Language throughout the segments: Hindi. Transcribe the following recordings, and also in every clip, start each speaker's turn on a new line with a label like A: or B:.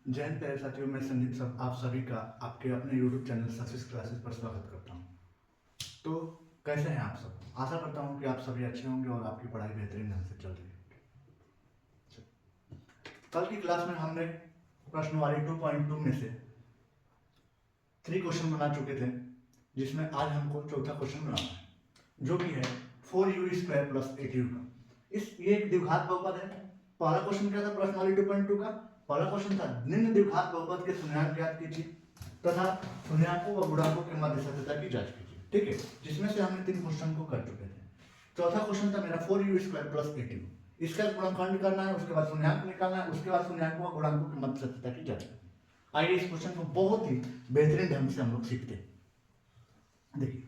A: जय हिंद प्यारे साथियों, मैं संदीप सब आप सभी का आपके अपने YouTube चैनल सक्सेस क्लासेस पर स्वागत करता हूं। तो कैसे हैं आप सब? आशा करता हूं कि आप सभी अच्छे होंगे और आपकी पढ़ाई बेहतरीन ढंग से चल रही है। कल की क्लास में हमने प्रश्नवारी 2.2 में से 3 क्वेश्चन बना चुके थे, जिसमें आज हमको चौथा क्वेश्चन बनाना है, जो कि है 4u² + 8u का। ये एक द्विघात बहुपद है। पहला क्वेश्चन क्या था प्रश्नवारी 2.2 का? पहला क्वेश्चन था निम्न द्विघात बहुपद के शून्यांक ज्ञात कीजिए तथा शून्यांकों व गुणांकों के मध्य सत्यता की जांच कीजिए। ठीक है, जिसमें से हमने 3 क्वेश्चन को कर चुके थे। चौथा क्वेश्चन था मेरा 4u² + 8u। इसका गुणनखंड करना है, उसके बाद शून्यांक निकालना है, उसके बाद शून्याकों व गुणांकों के मध्य सत्यता की जांच करनी है। आइए इस क्वेश्चन को बहुत ही बेहतरीन ढंग से हम लोग सीखते हैं। देखिए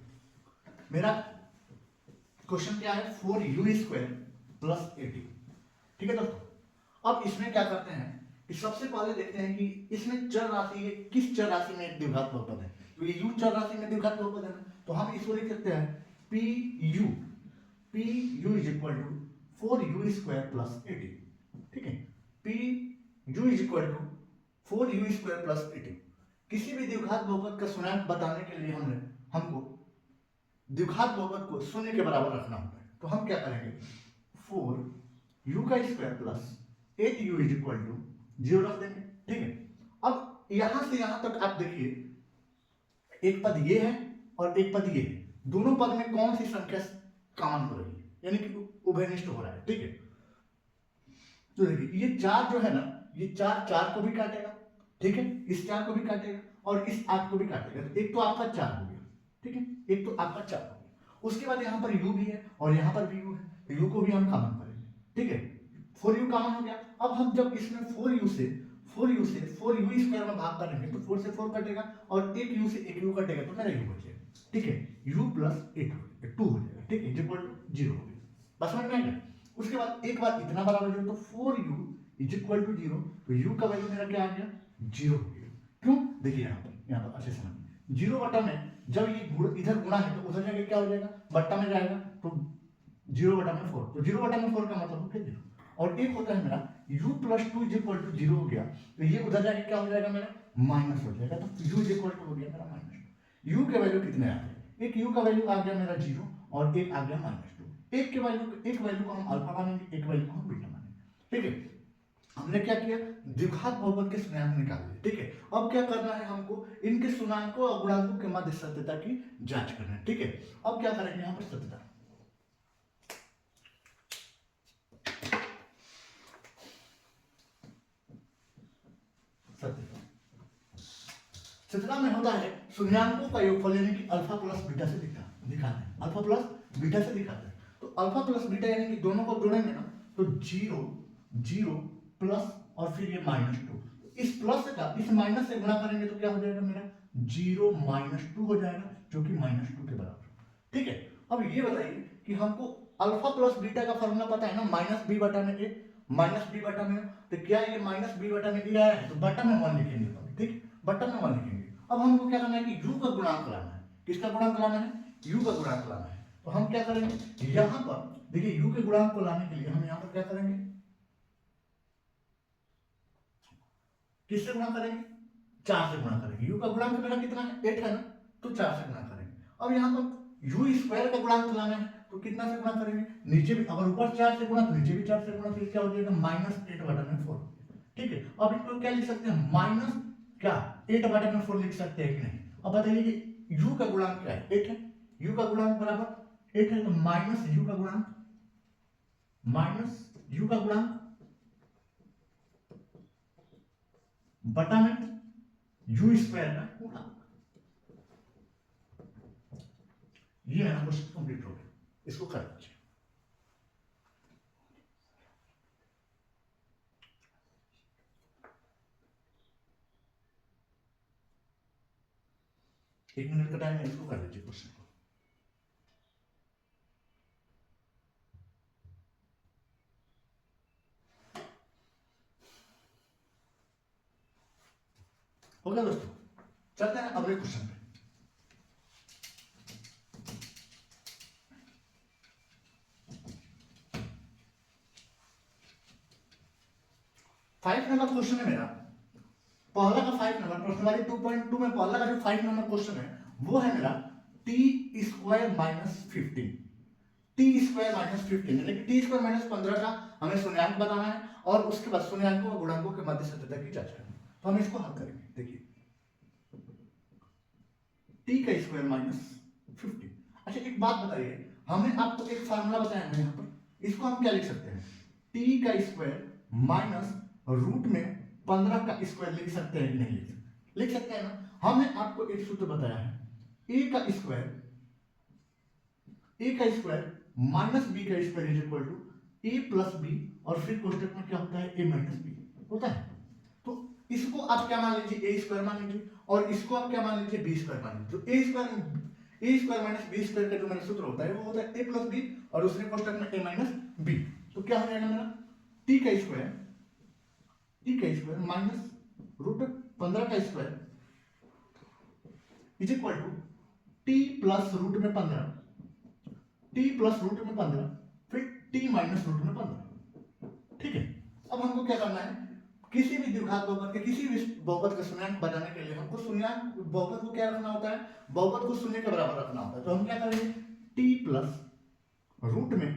A: मेरा क्वेश्चन क्या है, 4u² + 8u। ठीक है दोस्तों, अब इसमें क्या करते हैं कि सबसे पहले देखते हैं कि इसमें चर राशि है, किस चर राशि में एक द्विघात बहुपद है। तो ये u चर राशि में द्विघात बहुपद है ना, तो हम इसको लिख सकते हैं pu = 4u² + 8u। ठीक है, pu = 4u² + 8u। किसी भी द्विघात बहुपद का शून्यांक बताने के लिए हमको द्विघात बहुपद को शून्य के बराबर रखना होता है। तो हम क्या करेंगे, 4u² + 8u = 0 रख देंगे। ठीक है, अब यहां से यहां तक आप देखिए, एक पद ये है और एक पद ये है। दोनों पद में कौन सी संख्या कॉमन हो रही है, यानी कि उभयनिष्ठ हो रहा है। ठीक है, तो देखिए ये 4 जो है ना, ये 4 को भी काटेगा। ठीक है, इस 4 को भी काटेगा और इस 8 को भी काटेगा। तो एक तो आपका 4 हो गया। ठीक है, एक तो आपका 4 हो गया। उसके बाद यहाँ पर u भी है और यहाँ पर भी u है, तो u को भी हम कॉमन करेंगे। ठीक है, 4u कॉमन हो गया। अब हम जब इसमें 4u से 4u² में भाग करेंगे तो 4 से 4 कटेगा और एक u से एक u कटेगा, तो मेरा u बचेगा। ठीक है, u + 8 2 हो जाएगा। ठीक है, इक्वल टू 0 हो गया। बस समझ में आ गया। उसके बाद एक बार इतना बराबर 0, तो 4u = 0, तो u का वैल्यू मेरा क्या आ गया, 0 हो गया। क्यों? देखिए यहाँ पर अच्छे से समझिए, 0 बटा में जब ये इधर गुणा है तो उधर जाके क्या हो जाएगा, बट्टा में जाएगा, तो 0 बटा में 4, तो 0 बटा में 4 का मतलब है 0। और एक होता है मेरा u + 2 = 0 हो गया, तो ये उधर जाके क्या हो जाएगा, मेरा माइनस हो जाएगा। तो u = हो गया मेरा -2। u के वैल्यू कितने आ गए, एक u का वैल्यू आ गया मेरा 0 और एक आ गया -2। एक वैल्यू को हम अल्फा मानेंगे, एक वैल्यू को हम बीटा मानेंगे। ठीक है, हमने क्या किया, द्विघात बहुपद के शून्यांक निकाल लिए। ठीक है, अब क्या करना है, हमको इनके शून्याकों और गुणांकों के मध्य सत्यता की जांच करना है। ठीक है, अब क्या करेंगे यहाँ पर सत्यता, सत्यता में होता है शून्याकों का योगफल, यानी कि अल्फा प्लस बीटा से दिखाते हैं, अल्फा प्लस बीटा से दिखाते हैं। तो अल्फा प्लस बीटा यानी कि दोनों को जोड़ेंगे ना, तो 0 0 प्लस और फिर ये -2, इस प्लस का इस माइनस से गुणा करेंगे तो क्या हो जाएगा, मेरा 0 - 2 हो जाएगा, जो कि -2 के बराबर। ठीक है, अब ये बताइए कि हमको अल्फा प्लस बीटा का फॉर्मूला पता है ना, -b बटा में a -b बटा में, तो क्या ये -b बटा में दिया है, तो बटा में 1 लिखेंगे। ठीक है, बटा में 1 लिखेंगे। अब हमको क्या करना है कि u का गुणांक लाना है। किसका गुणांक लाना है, u का गुणांक लाना है। तो हम क्या करेंगे, यहां पर देखिए u के गुणांक को लाने के लिए हम यहां पर क्या करेंगे, किससे गुणा करेंगे, 4 से गुणा करेंगे। u का गुणांक मेरा कितना है, 8 है ना, तो 4 से गुणा करेंगे। अब यहाँ पर u² का गुणांक लाना है, तो कितना से गुणा करेंगे, नीचे भी अगर ऊपर 4 से गुणा तो नीचे भी 4 से गुणा, तो क्या हो जाएगा, -8 बटा में 4। ठीक है, अब इसको क्या लिख सकते हैं, -8 बटा में 4 लिख सकते हैं कि नहीं। अब बताइए कि u का गुणांक क्या है, 8 है, u का गुणांक बराबर 8 है, तो -u का गुणांक बटा में u² का गुणांक। ये मेरा क्वेश्चन कंप्लीट हो गया, इसको कर लीजिए। एक मिनट का टाइम है, इसको कर लीजिए क्वेश्चन को। हो गया दोस्तों, चलते हैं अगले क्वेश्चन पे। 5 नंबर क्वेश्चन है मेरा, पहला का 5 नंबर प्रश्न वाली 2.2 में पहला का जो 5 नंबर क्वेश्चन है वो है मेरा T square minus 15, T square minus 15 यानी कि टी स्क्वायर माइनस 15 का हमें शून्यांक बताना है और उसके बाद शून्यांकों और गुणांकों के मध्य सत्यता की जांच करनी है। तो हम इसको हल करेंगे। देखिए टी का स्क्वायर माइनस 15। अच्छा एक बात बताइए, हमें आपको एक फार्मूला बताया है यहाँ पर, इसको हम क्या लिख सकते हैं, टी का स्क्वायर माइनस रूट में 15 का स्क्वायर लिख सकते हैं कि नहीं लिख सकते? लिख सकते हैं ना। हमने आपको एक सूत्र बताया है ए का स्क्वायर माइनस बी का square is equal to A plus B और फिर कोष्टक में क्या होता है ए माइनस बी होता है। तो इसको आप क्या मान लीजिए ए स्क्वायर मान लीजिए और इसको आप क्या मान लीजिए बी स्क्वायर मान लीजिए। तो ए स्क्वायर माइनस बी स्क्वायर का जो मेरा सूत्र होता है वो होता है ए प्लस बी और दूसरे कोष्टक में ए माइनस बी। तो क्या हो जाएगा मेरा टी का स्क्वायर माइनस रूट 15 का square is equal to T plus root में 15, टी प्लस रूट में 15 फिर टी माइनस रूट में 15। ठीक है, अब हमको क्या करना है, किसी भी द्विघात बहुपद के किसी भी बहुपद का शून्यांक बनाने के लिए हमको शून्यांक बहुपद को क्या रखना होता है, बहुपद को शून्य के बराबर रखना होता है। तो हम क्या करेंगे, टी प्लस रूट में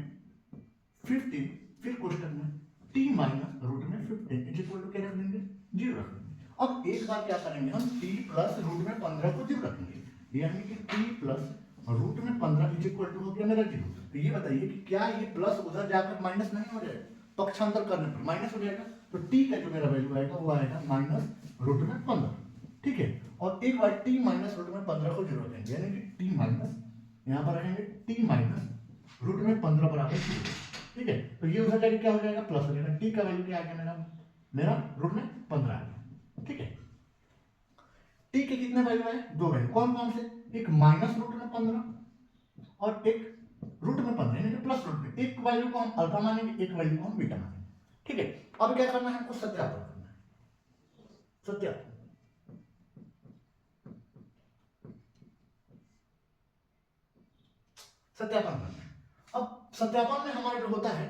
A: 15 फिर कोष्टक में टी माइनस रूट में 15 इज इक्वल टू क्या रख देंगे, 0 रख देंगे। अब एक बार क्या करेंगे हम, टी प्लस रूट में 15 को 0 रखेंगे, यानी कि टी प्लस रूट में 15 इज इक्वल टू हो गया मेरा 0। तो ये बताइए कि क्या ये प्लस उधर जाकर माइनस नहीं हो जाएगा, पक्षांतर करने पर माइनस हो जाएगा। तो टी का जो मेरा वैल्यू आएगा वो आएगा माइनस रूट में 15। ठीक है, और एक बार टी माइनस रूट में 15 को 0 रखेंगे, यानी कि टी माइनस यहाँ पर रखेंगे टी माइनस रूट में 15 बराबर 0। ठीक है, तो ये उधर जाके क्या हो जाएगा, प्लस हो जाएगा। टी का वैल्यू क्या आ गया मेरा, मेरा रूट में 15 आ गया। ठीक है, टी के कितने वैल्यू आए, दो वैल्यू, कौन कौन से, एक माइनस रूट में 15 और एक रूट में 15 यानी कि प्लस रूट में। एक वैल्यू को हम अल्फा मानेंगे, एक वैल्यू को हम बीटा मानेंगे। ठीक है, अब क्या करना है हमको, सत्यापन करना है, सत्यापन। सत्यापन करना है। अब सत्यापन में हमारा जो होता है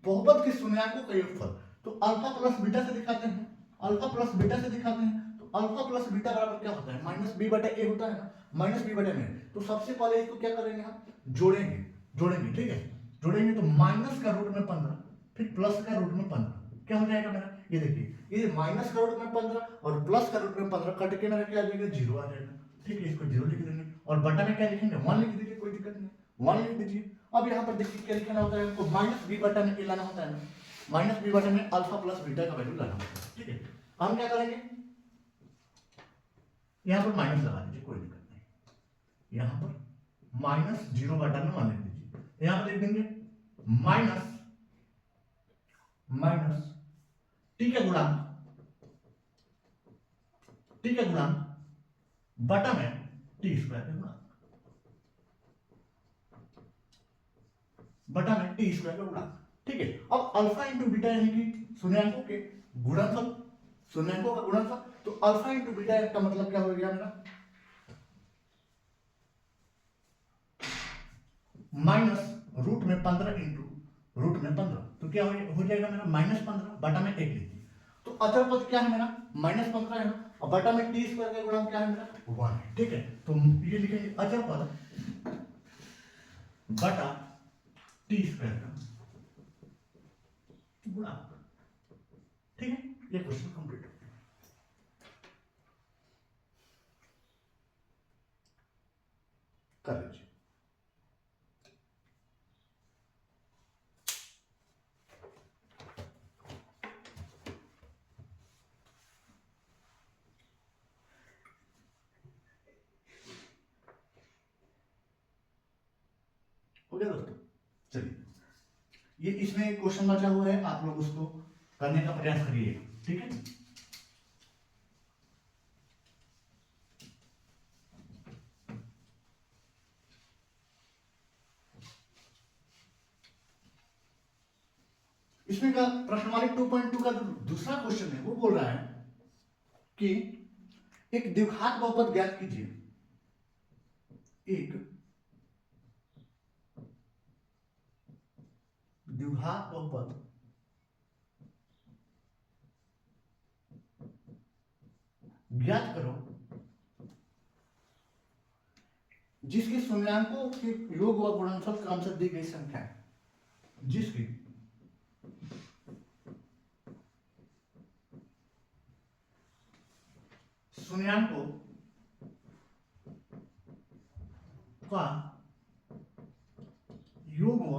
A: बहुपद के शून्यांकों का योगफल, तो अल्फा प्लस बीटा से दिखाते हैं, अल्फा प्लस बीटा से दिखाते हैं। तो अल्फा प्लस बीटा बराबर क्या होता है, माइनस बी बटे ए होता है ना, माइनस बी बटे में। तो सबसे पहले इसको क्या करेंगे हम, जोड़ेंगे, जोड़ेंगे। ठीक है, जोड़ेंगे तो माइनस का रूट में 15 फिर प्लस का रूट में 15 क्या हो जाएगा मेरा, ये देखिए, ये माइनस का रूट में 15 और प्लस का रूट में 15 कट के मेरा क्या आ जाएगा, 0 आ जाएगा। ठीक है, इसको 0 लिख देंगे और बटा में क्या लिखेंगे, 1 लिख दीजिए, कोई दिक्कत नहीं, 1 लिख दीजिए। अब यहाँ पर देखिए क्या लिखना होता है हमको, माइनस बी बटा में लाना होता है ना, माइनस बी बटा में अल्फा प्लस बीटा का वैल्यू लाना होता है। ठीक है, हम क्या करेंगे, यहाँ पर माइनस लगा दीजिए, कोई दिक्कत नहीं, यहाँ पर माइनस 0 बटा में 1 लिख दीजिए, यहाँ पर लिख देंगे माइनस माइनस टी का गुणांक, टी का गुणांक बटा में टी स्क्वायर का गुणांक, बटा में टी स्क्वायर का गुणांक। ठीक है, अब अल्फा इंटू बीटा यानी कि शून्यांकों के गुणनफल, शून्यांकों का गुणनफल। तो अल्फा इंटू बीटा का मतलब क्या हो गया मेरा, माइनस रूट में 15 इंटू रूट में 15, तो क्या हो जाएगा मेरा माइनस 15 बटा में 1 लीजिए। तो अचर पद क्या है मेरा, माइनस 15 है ना, और बटा में टी स्क्वायर का गुणांक क्या है मेरा, 1 है। ठीक है, तो ये लिखेंगे अचर पद बटा टी स्क्वायर का गुणांक। ठीक है, ये क्वेश्चन कंप्लीट हो गया, कर लीजिए। हो गया दोस्तों, चलिए ये इसमें क्वेश्चन बचा हुआ है, आप लोग उसको करने का प्रयास करिए। ठीक है, इसमें का प्रश्नवाली 2.2 का जो दूसरा क्वेश्चन है वो बोल रहा है कि एक द्विघात बहुपद ज्ञात कीजिए, एक द्विघात बहुपद ज्ञात करो जिसके शून्यांकों के योग व गुणनफल क्रम से दी गई संख्या है, जिसकी शून्यांकों का योग व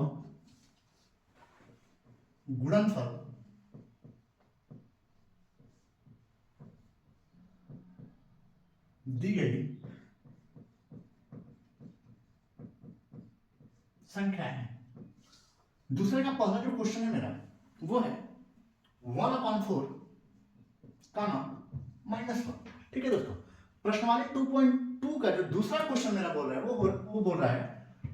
A: गुणनफल दी गई संख्या है। दूसरे का पहला जो क्वेश्चन है मेरा वो है 1/4 का -1। ठीक है दोस्तों, प्रश्नवाली 2.2 का जो दूसरा क्वेश्चन मेरा बोल रहा है वो बोल रहा है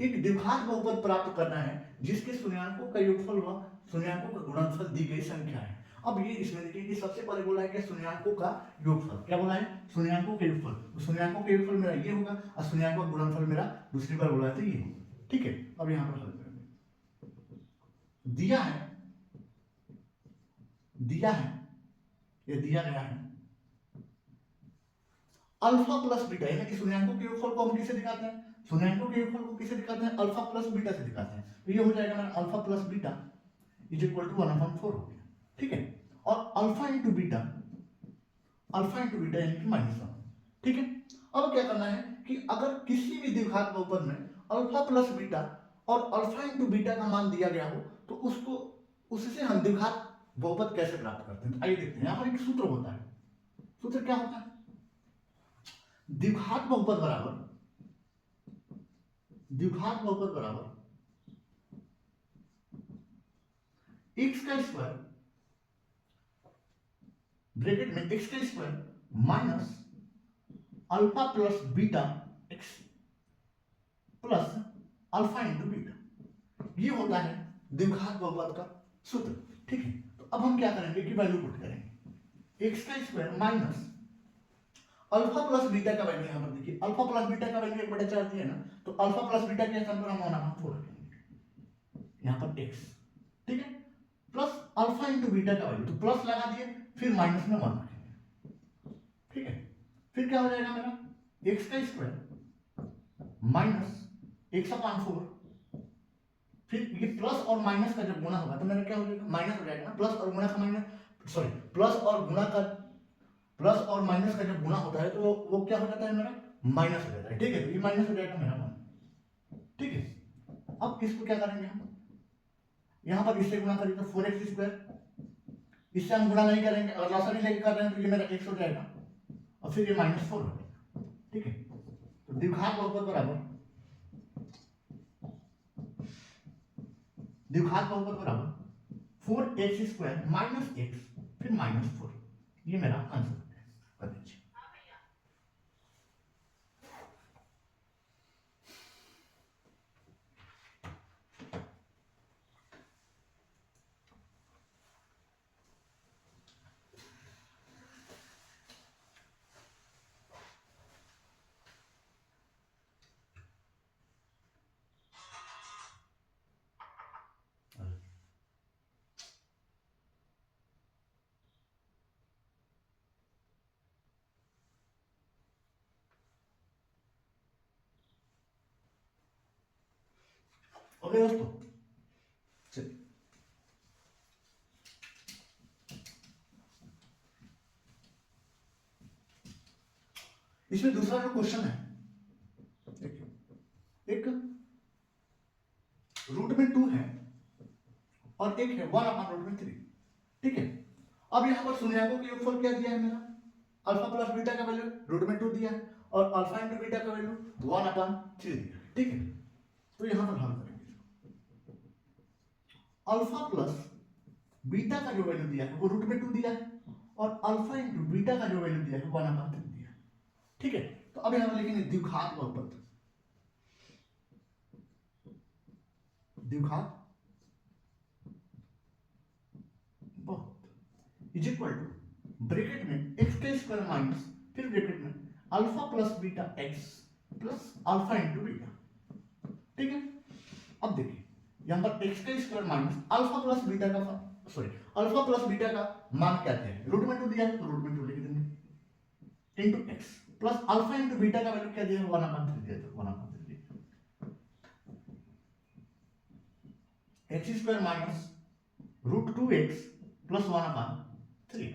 A: एक द्विघात बहुपद प्राप्त करना है जिसके शून्यांकों का योगफल व शून्यांकों का गुणनफल दी गई संख्या है। अब ये इसमें देखिए कि सबसे पहले बोला है कि शून्यांकों का योगफल, क्या बोला है, शून्यांकों का योगफल। शून्यांकों का योगफल मेरा ये होगा और शून्यांकों का गुणनफल मेरा दूसरी बार बोला है तो ये होगा। ठीक है, अब यहां पर हल करेंगे। दिया है ये दिया गया है अल्फा प्लस बीटा, यानी कि शून्यांकों के योगफल को हम किसे दिखाते हैं, शून्यांकों के योगफल को किसे दिखाते हैं, अल्फा प्लस बीटा से दिखाते हैं। तो ये हो जाएगा मेरा alpha plus beta is equal to 1/4 हो गया। ठीक है, और अल्फा इंटू बीटा यानी कि -1। ठीक है, अब क्या करना है कि अगर किसी भी द्विघात बहुपद में अल्फा प्लस बीटा और अल्फा इंटू बीटा का मान दिया गया हो तो उससे हम द्विघात बहुपद कैसे प्राप्त करते हैं। आइए देखते हैं। यहां पर एक सूत्र होता है। सूत्र क्या होता है, द्विघात बहुपद बराबर x का स्क्वायर ब्रैकेट में x का square minus alpha plus beta x plus alpha into beta, ये होता है द्विघात बहुपद का सूत्र। ठीक है, तो अब हम क्या करेंगे कि वैल्यू पुट करेंगे। x का square minus alpha plus beta का वैल्यू, यहां पर देखिए अल्फा प्लस बीटा का वैल्यू 1/4 दिया ना, तो अल्फा प्लस बीटा के स्थान पर हम 1/4 रखेंगे यहां पर x। ठीक है, प्लस अल्फा इंटू बीटा का वैल्यू, तो प्लस लगा दिए फिर माइनस में 1 रखेंगे। ठीक है, फिर क्या हो जाएगा मेरा x का स्क्वायर माइनस x/4, फिर ये प्लस और माइनस का जब गुणा होगा तो मेरा क्या हो जाएगा, माइनस हो जाएगा ना। प्लस और गुणा का माइनस, सॉरी प्लस और माइनस का जब गुणा होता है तो वो क्या हो जाता है मेरा, माइनस हो जाता है। ठीक है, तो ये माइनस हो जाएगा मेरा 1। ठीक है, अब इसको क्या करेंगे हम, यहां पर इससे गुणा करेंगे तो 4x², इससे हम गुणा नहीं करेंगे और लसानी लेके कर रहे हैं तो ये मेरा x हो जाएगा और फिर ये -4 हो जाएगा। ठीक है, तो द्विघात बहुपद बराबर 4x² माइनस x फिर -4, ये मेरा आंसर है। कर दीजिए। ओके दोस्तों, चलिए इसमें दूसरा जो क्वेश्चन है, एक √2 है और एक है 1/√3। ठीक है, अब यहां पर शून्यांकों के योगफल क्या दिया है मेरा, अल्फा प्लस बीटा का वैल्यू √2 दिया है और अल्फा इंटू बीटा का वैल्यू 1/3 दिया है। ठीक है, तो यहां पर हल करेंगे। अल्फा प्लस बीटा का जो वैल्यू दिया है वो √2 दिया है और अल्फा इंटू बीटा का जो वैल्यू दिया है 1/3 दिया है। ठीक है, तो अब यहां पर लिखेंगे द्विघात बहुपद इज इक्वल टू ब्रैकेट में x² माइनस फिर ब्रैकेट में alpha plus beta x plus alpha into beta. ठीक है, अब देखिए यहां पर x² minus alpha plus beta का मान क्या है, √2 दिया है तो √2 लिख देंगे into x plus alpha into beta का वैल्यू क्या दिया है 1/3 दिया था 1/3 x square minus root 2x plus 1/3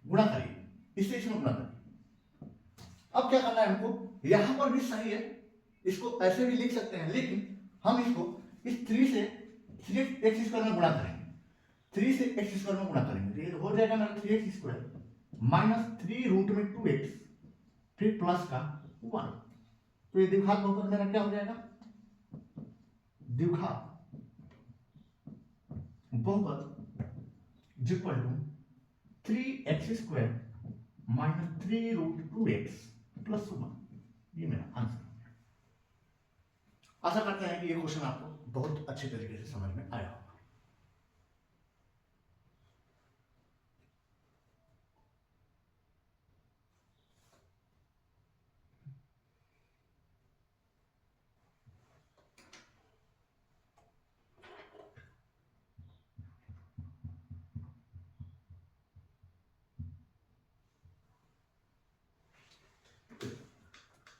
A: गुणा करिए, इससे इसमें गुणा करिए। अब क्या करना है हमको, यहां पर भी सही है, इसको ऐसे भी लिख सकते हैं, लेकिन हम इसको इस 3 से 3x स्क्वायर में गुणा करेंगे, 3 से x स्क्वायर में गुणा करेंगे, तो ये हो जाएगा मेरा 3x स्क्वायर माइनस 3 रूट में 2x फिर प्लस का 1, तो ये द्विघात बहुपद मेरा क्या हो जाएगा, द्विघात बहुपद is equal to 3x square minus 3 root 2x plus 1, ये मेरा आंसर। आशा करते हैं कि ये क्वेश्चन आपको बहुत अच्छे तरीके से समझ में आया होगा।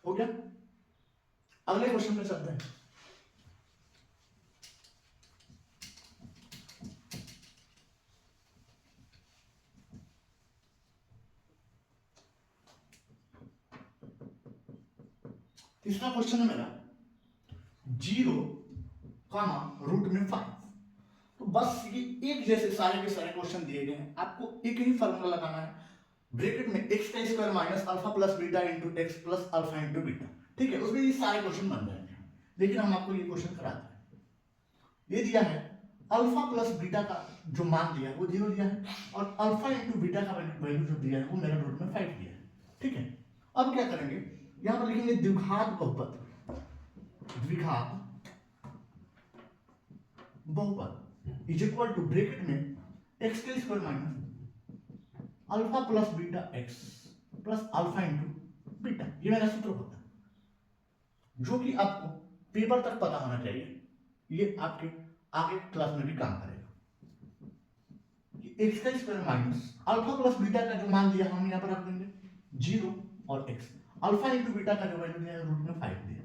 A: हो गया, अगले क्वेश्चन पे चलते हैं। तीसरा क्वेश्चन है मेरा 0 रूट में 5। तो बस ये एक जैसे सारे के सारे क्वेश्चन दिए गए हैं, आपको एक ही फॉर्मूला लगाना है, ब्रैकेट में x का square minus alpha plus beta into x plus alpha into beta, ठीक है, उसमें ये सारे क्वेश्चन बन जाएंगे। लेकिन हम आपको ये क्वेश्चन कराते हैं, ये दिया है अल्फा प्लस बीटा का जो मान दिया है वो 0 दिया है, और अल्फा इंटू बीटा का वैल्यू जो दिया है वो मेरा रूट में 5 दिया है, ठीक है। अब क्या करेंगे, यहां पर लिखेंगे द्विघात बहुपद, द्विघात बहुपद इज इक्वल टू ब्रैकेट में x का square minus alpha plus beta x plus alpha into beta, ये मेरा सूत्र होता है जो कि आपको पेपर तक पता होना चाहिए, ये आपके आगे क्लास में भी काम करेगा। x का square minus alpha plus beta का जो मान दिया हम यहां पर रख देंगे 0 और x, अल्फा इंटू बीटा का जो वैल्यू दिया है रूट में 5 दिया,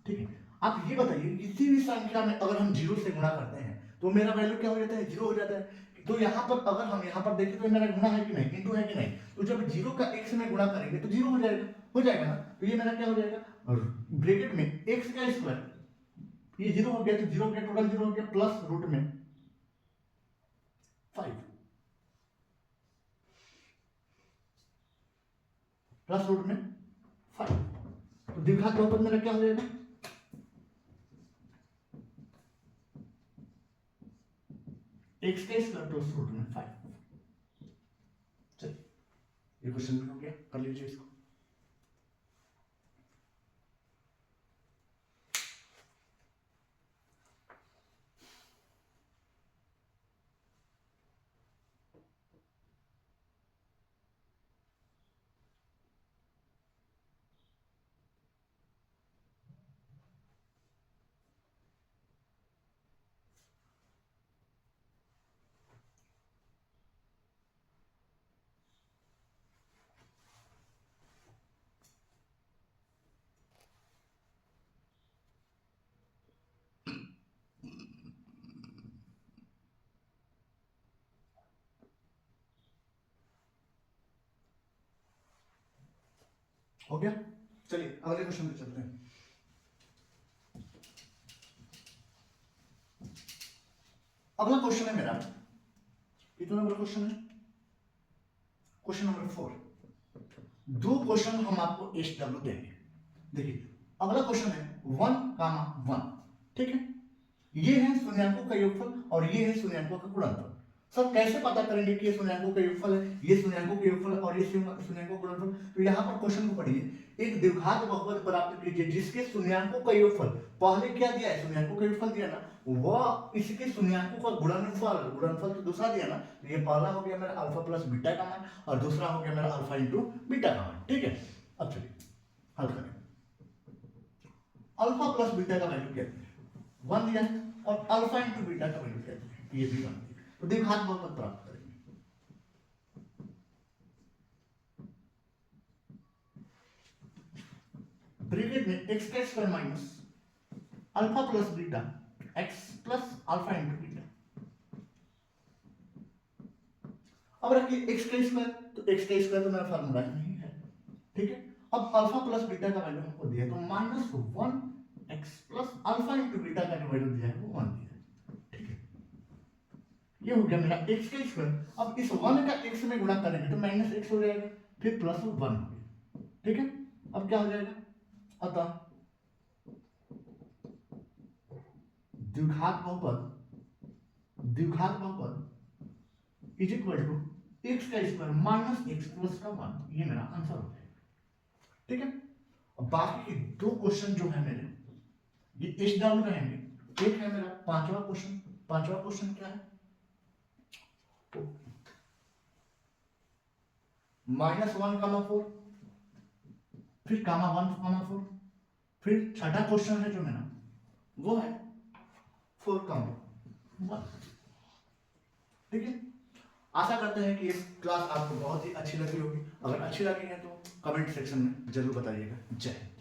A: ठीक है। आप ये बताइए किसी भी संख्या में अगर हम 0 से गुणा करते हैं तो मेरा वैल्यू क्या हो जाता है, 0 हो जाता है। तो यहाँ पर अगर हम यहाँ पर देखें तो मेरा गुणा है कि नहीं, इंटू है कि नहीं, तो जब 0 का x में गुणा करेंगे तो 0 हो जाएगा ना, तो ये मेरा क्या हो जाएगा, ब्रैकेट में x का स्क्वायर, ये 0 हो गया तो 0 हो गया, टोटल 0 हो गया, प्लस रूट में 5, प्लस रूट में 5, तो द्विघात बहुपद मेरा क्या हो जाएगा, x का स्क्वायर प्लस रूट में 5। चलिए ये क्वेश्चन भी हो गया, कर लीजिए इसको। हो गया, चलिए अगले क्वेश्चन पे चलते हैं। अगला क्वेश्चन है मेरा, कितना नंबर क्वेश्चन है, क्वेश्चन नंबर 4। दो क्वेश्चन हम आपको SW देंगे। देखिए अगला क्वेश्चन है 1, 1, ठीक है, ये है शून्यांकों का योगफल और ये है शून्यांकों का गुणनफल। सर कैसे पता करेंगे कि ये शून्यांकों का योगफल है, ये शून्यांकों का योगफल है और ये शून्यांकों का गुणनफल, तो यहाँ पर क्वेश्चन को पढ़िए, एक द्विघात बहुपद प्राप्त कीजिए जिसके शून्यांकों का योगफल, पहले क्या दिया है, शून्यांकों का योगफल दिया ना, वह इसके शून्यांकों का गुणनफल, गुणनफल तो दूसरा दिया ना, तो ये पहला हो गया मेरा अल्फा प्लस बीटा का मान और दूसरा हो गया मेरा अल्फा इंटू बीटा का मान, ठीक है। अब चलिए हल करें, अल्फा प्लस बीटा का वैल्यू क्या है, 1 दिया है, और अल्फा इंटू बीटा का वैल्यू क्या है, ये भी 1 दिया, तो द्विघात बहुपद प्राप्त करेंगे। ब्रैकेट में एक्स का square minus alpha plus beta x plus alpha into beta. अब रखिए एक्स का स्क्वायर, तो एक्स का स्क्वायर तो मेरा फार्मूला ही नहीं है, ठीक है। अब अल्फा प्लस बीटा का वैल्यू हमको दिया है, तो minus 1 x plus alpha into beta का जो वैल्यू दिया है वो 1 दिया है, ठीक है। ये हो गया मेरा एक्स का स्क्वायर। अब इस 1 का x में गुणा करेंगे तो माइनस एक्स हो जाएगा, फिर प्लस 1 हो गया, ठीक है। अब क्या हो जाएगा, अतः द्विघात बहुपद इज इक्वल टू एक्स का स्क्वायर माइनस एक्स प्लस का 1, ये मेरा आंसर हो जाएगा, ठीक है। अब बाकी के दो क्वेश्चन जो है मेरे, ये एच डाउन रहेंगे। एक है मेरा पांचवा क्वेश्चन क्या है, -1, 4, फिर -1, 4, फिर छठा क्वेश्चन है जो मेरा वो है 4, 1, ठीक है। आशा करते हैं कि ये क्लास आपको बहुत ही अच्छी लगी होगी। अगर अच्छी लगी है तो कमेंट सेक्शन में जरूर बताइएगा। जय हिंद।